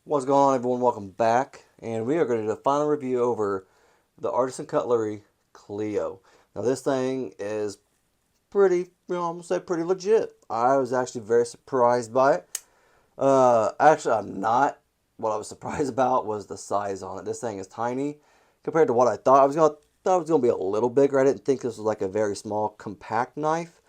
What's going on, everyone? Welcome back, and we are going to do a final review over the Artisan Cutlery Cleo. Now, this thing is pretty, I'm gonna say pretty legit. I was actually very surprised by it. Actually, I'm not. What I was surprised about was the size on it. This thing is tiny compared to what I thought. Thought it was gonna be a little bigger. I didn't think this was like a very small, compact knife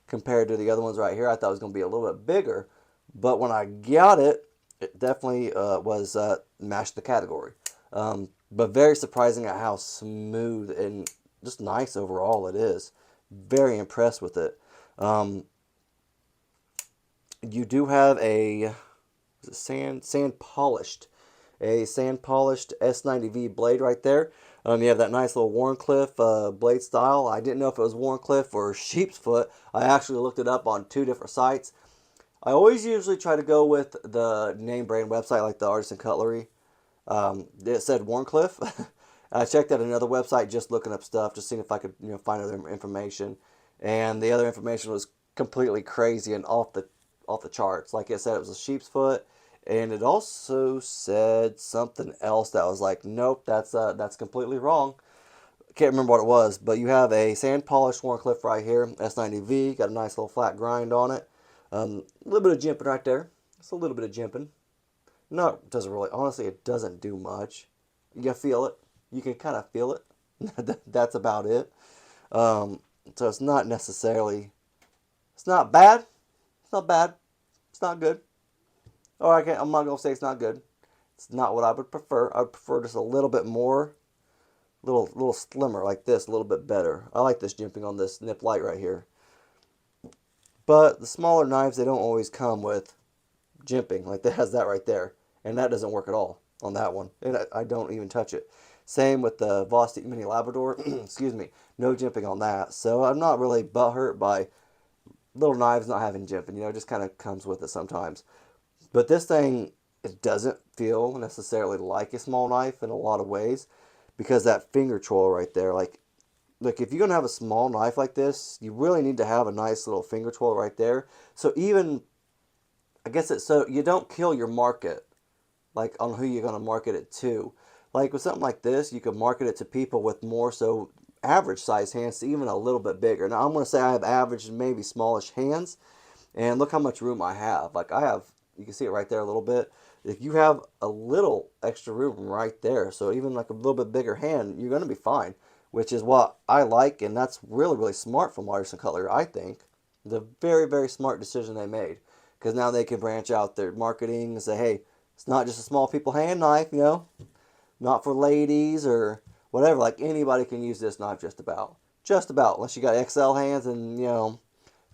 compared to the other ones right here. I thought it was gonna be a little bit bigger, but when I got it, it definitely was matched the category. But very surprising at how smooth and just nice overall it is. Very impressed with it. Um, you do have a sand polished S90V blade right there. You have that nice little Warncliffe blade style. I didn't know if it was Warncliffe or sheep's foot. I actually looked it up on two different sites. I always usually try to go with the name brand website like the Artisan Cutlery. It said Warncliffe. I checked out another website just looking up stuff, just seeing if I could find other information, and the other information was completely crazy and off the charts. Like it said, it was a sheep's foot, and it also said something else that was like, nope, that's completely wrong. Can't remember what it was, but you have a sand polished Warncliffe right here, S90V, got a nice little flat grind on it. A little bit of jimping right there. Just a little bit of jimping. No, it doesn't really. Honestly, it doesn't do much. You feel it. You can kind of feel it. That's about it. Um, so it's not necessarily. It's not bad. It's not bad. It's not good. Or I'm not gonna say it's not good. It's not what I would prefer. I would prefer just a little bit more, little slimmer like this, a little bit better. I like this jimping on this nip light right here. But the smaller knives, they don't always come with jimping. Like that has that right there, and that doesn't work at all on that one. And I don't even touch it. Same with the Voss Mini Labrador. Excuse me, no jimping on that. So I'm not really butthurt by little knives not having jimping. It just kind of comes with it sometimes. But this thing, it doesn't feel necessarily like a small knife in a lot of ways because that finger troll right there, like if you're gonna have a small knife like this, you really need to have a nice little finger twirl right there. So even I guess it's so you don't kill your market, like on who you're gonna market it to. Like with something like this, you can market it to people with more so average size hands to even a little bit bigger. Now I'm gonna say I have average and maybe smallish hands, and look how much room I have. Like I have, you can see it right there a little bit. If you have a little extra room right there, so even like a little bit bigger hand, you're gonna be fine, which is what I like, and that's really, really smart from Artisan Cutlery, I think. It's a very, very smart decision they made, because now they can branch out their marketing and say, hey, it's not just a small people hand knife, not for ladies or whatever. Like anybody can use this knife just about, unless you got XL hands, and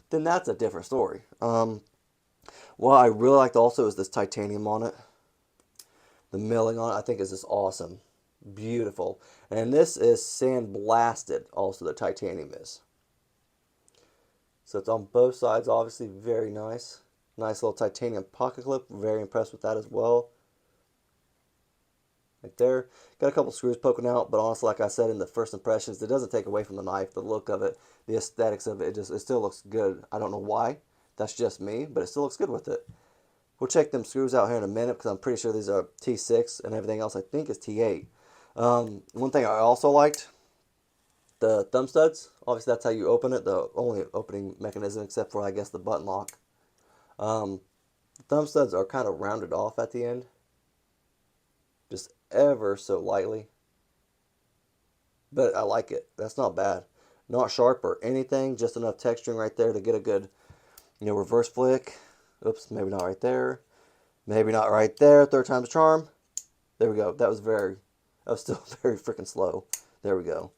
then that's a different story. What I really liked also is this titanium on it. The milling on it, I think, is just awesome. Beautiful. And this is sandblasted, also, the titanium is. So it's on both sides, obviously, very nice. Nice little titanium pocket clip. Very impressed with that as well. Right there. Got a couple screws poking out, but honestly, like I said in the first impressions, it doesn't take away from the knife, the look of it, the aesthetics of it. It still looks good. I don't know why. That's just me, but it still looks good with it. We'll check them screws out here in a minute because I'm pretty sure these are T6 and everything else I think is T8. One thing I also liked, the thumb studs. Obviously, that's how you open it, the only opening mechanism except for, I guess, the button lock. The thumb studs are kind of rounded off at the end, just ever so lightly. But I like it. That's not bad. Not sharp or anything, just enough texturing right there to get a good, reverse flick. Oops, maybe not right there. Maybe not right there. Third time's a charm. There we go. That was still very freaking slow. There we go.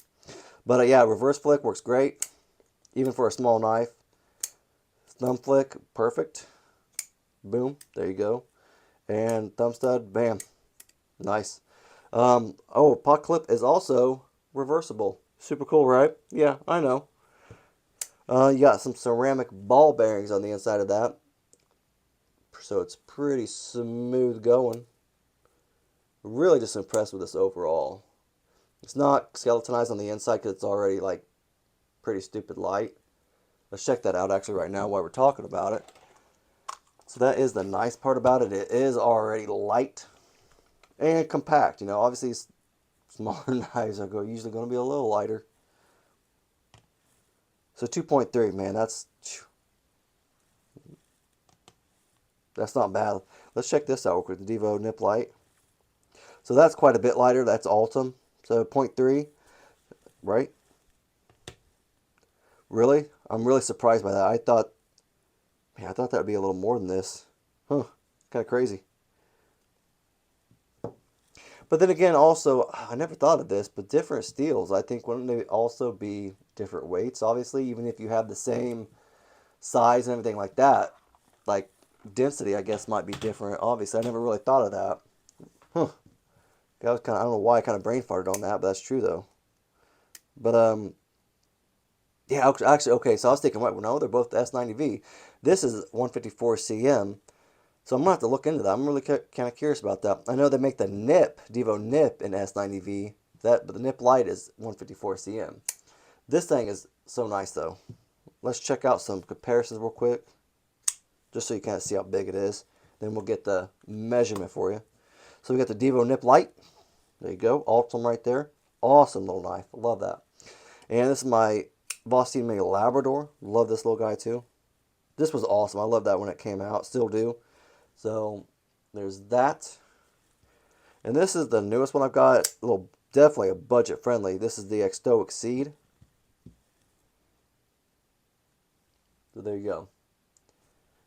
But yeah, reverse flick works great, even for a small knife. Thumb flick, perfect. Boom, there you go. And thumb stud, bam, nice. Pot clip is also reversible. Super cool, right? Yeah, I know. You got some ceramic ball bearings on the inside of that, so it's pretty smooth going. Really just impressed with this overall. It's not skeletonized on the inside because it's already like pretty stupid light. Let's check that out actually right now while we're talking about it. So that is the nice part about it. It is already light. and compact. You know, obviously smaller knives are usually going to be a little lighter. So 2.3, man, that's not bad. Let's check this out real quick. The Devo Nip Light. So that's quite a bit lighter. That's Ultim. So 0.3, right? Really? I'm really surprised by that. I thought that would be a little more than this. Huh. Kind of crazy. But then again, also, I never thought of this, but different steels, I think, wouldn't they also be different weights, obviously, even if you have the same size and everything like that. Like, density, I guess, might be different. Obviously, I never really thought of that. Huh. I don't know why I kind of brain farted on that, but that's true, though. But, yeah, actually, okay, so I was thinking, well, no, they're both the S90V. This is 154 cm. So I'm going to have to look into that. I'm really kind of curious about that. I know they make the Nip, Devo Nip in S90V, but the Nip Lite is 154 cm. This thing is so nice, though. Let's check out some comparisons real quick, just so you kind of see how big it is. Then we'll get the measurement for you. So we got the Devo Nip Lite. There you go. Ultim right there. Awesome little knife. Love that. And this is my Voss Mega Labrador. Love this little guy, too. This was awesome. I love that when it came out. Still do. So there's that. And this is the newest one I've got. Definitely a budget friendly. This is the Exto Exceed. So there you go.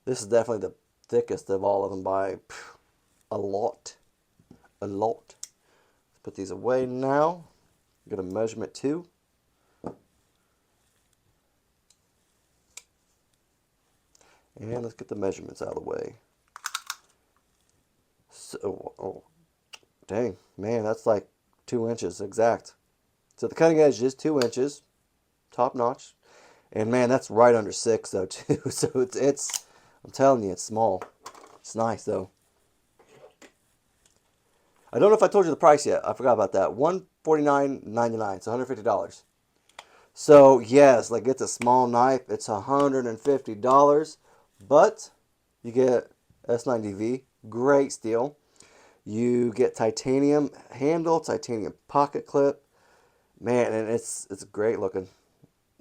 This is definitely the thickest of all of them by a lot. A lot. Let's put these away now. Get a measurement too. And let's get the measurements out of the way. So, oh, dang, man, that's like 2 inches exact. So the cutting edge is 2 inches, top notch, and man, that's right under 6 though too. So it's I'm telling you, it's small. It's nice though. I don't know if I told you the price yet. I forgot about that. $149.99, so $150. So yes, like it's a small knife. It's $150, but you get S90V, great steel. You get titanium handle, titanium pocket clip. Man, and it's great looking.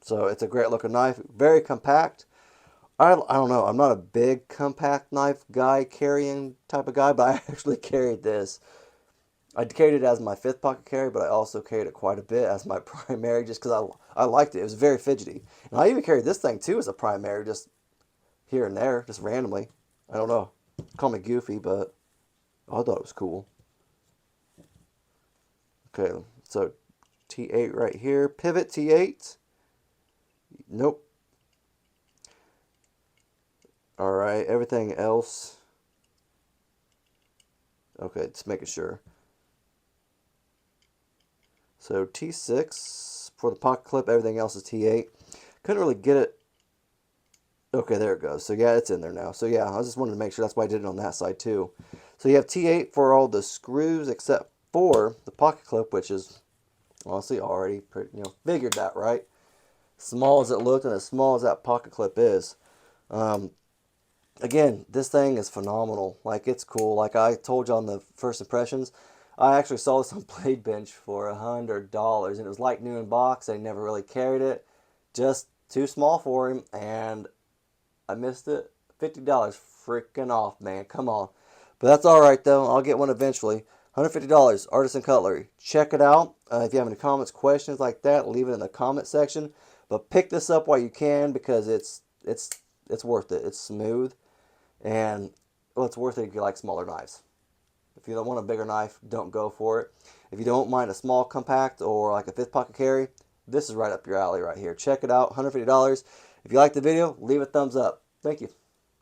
So it's a great looking knife. Very compact. I don't know. I'm not a big compact knife guy, carrying type of guy, but I actually carried this. I carried it as my 5th pocket carry, but I also carried it quite a bit as my primary just because I liked it. It was very fidgety. And I even carried this thing too as a primary, just here and there, just randomly. I don't know. Call me goofy, but I thought it was cool. Okay, so T8 right here. Pivot T8. Nope. Alright, everything else. Okay, just making sure. So T6 for the pocket clip, everything else is T8. Couldn't really get it. Okay, there it goes. So yeah, it's in there now. So yeah, I just wanted to make sure. That's why I did it on that side too. So you have T8 for all the screws except for the pocket clip, which is honestly already pretty, figured that, right? Small as it looked and as small as that pocket clip is. Again, this thing is phenomenal. Like, it's cool. Like I told you on the first impressions, I actually saw this on Blade Bench for $100, and it was like new in box. I never really carried it. Just too small for him, and I missed it. $50 freaking off, man. Come on. But that's alright, though. I'll get one eventually. $150, Artisan Cutlery. Check it out. If you have any comments, questions like that, leave it in the comment section. But pick this up while you can, because it's worth it. It's smooth, and well, it's worth it if you like smaller knives. If you don't want a bigger knife, don't go for it. If you don't mind a small compact or like a 5th pocket carry, this is right up your alley right here. Check it out, $150. If you like the video, leave a thumbs up. Thank you.